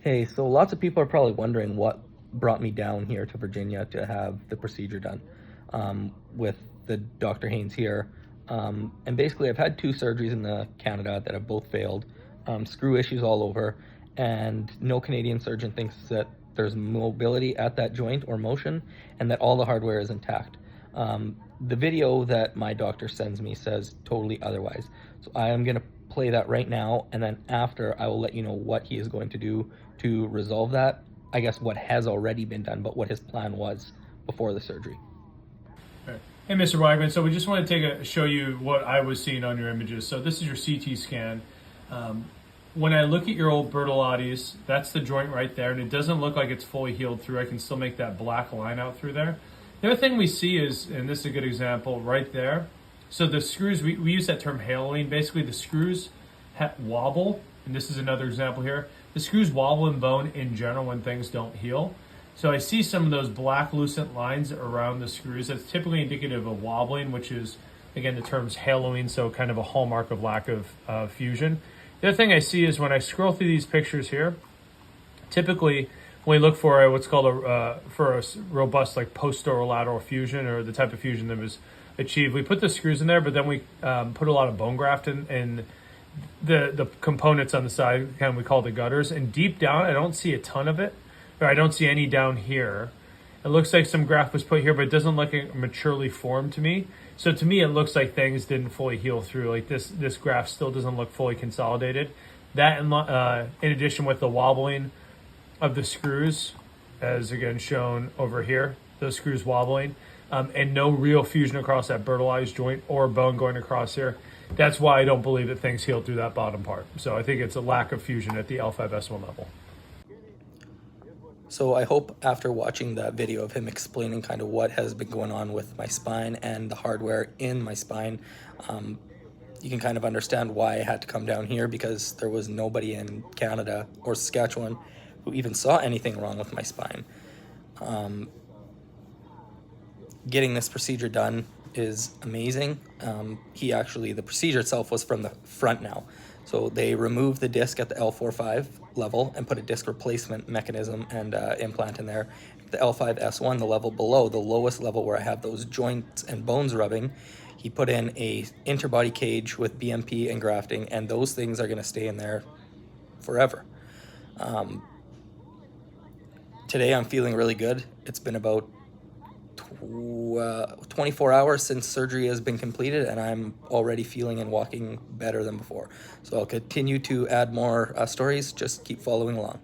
Hey, so lots of people are probably wondering what brought me down here to Virginia to have the procedure done with the Dr. Haynes here. And basically, I've had two surgeries in Canada that have both failed, screw issues all over, and no Canadian surgeon thinks that there's mobility at that joint or motion, and that all the hardware is intact. The video that my doctor sends me says totally otherwise. So I am going to play that right now, and then after I will let you know what he is going to do to resolve that. I guess what has already been done, but what his plan was before the surgery. Right. Hey, Mr. Weigman. So we just want to show you what I was seeing on your images. So this is your CT scan. When I look at your old Bertolotti's, that's the joint right there, and it doesn't look like it's fully healed through. I can still make that black line out through there. The other thing we see is, and this is a good example right there. So the screws, we use that term haloing. Basically, the screws wobble, and this is another example here. The screws wobble in bone in general when things don't heal. So I see some of those black lucent lines around the screws. That's typically indicative of wobbling, which is, again, the term's haloing, so kind of a hallmark of lack of fusion. The other thing I see is when I scroll through these pictures here, typically when we look for what's called a robust like posterolateral fusion, or the type of fusion that was achieved, we put the screws in there, but then we put a lot of bone graft in the components on the side, kind of we call the gutters, and deep down I don't see a ton of it, or I don't see any down here. It looks like some graft was put here, but it doesn't look maturely formed to me. So to me, it looks like things didn't fully heal through. Like this graft still doesn't look fully consolidated. That, in addition with the wobbling of the screws, as again shown over here, those screws wobbling, and no real fusion across that Bertolotti's joint or bone going across here. That's why I don't believe that things healed through that bottom part. So I think it's a lack of fusion at the L5-S1 level. So I hope after watching that video of him explaining kind of what has been going on with my spine and the hardware in my spine, you can kind of understand why I had to come down here, because there was nobody in Canada or Saskatchewan who even saw anything wrong with my spine. Getting this procedure done is amazing. The procedure itself was from the front now. So they removed the disc at the L4-5 level and put a disc replacement mechanism and implant in there. The L5-S1, the level below, the lowest level where I have those joints and bones rubbing, he put in a interbody cage with BMP and grafting, and those things are gonna stay in there forever. Today I'm feeling really good. It's been about 24 hours since surgery has been completed, and I'm already feeling and walking better than before. So I'll continue to add more stories. Just keep following along.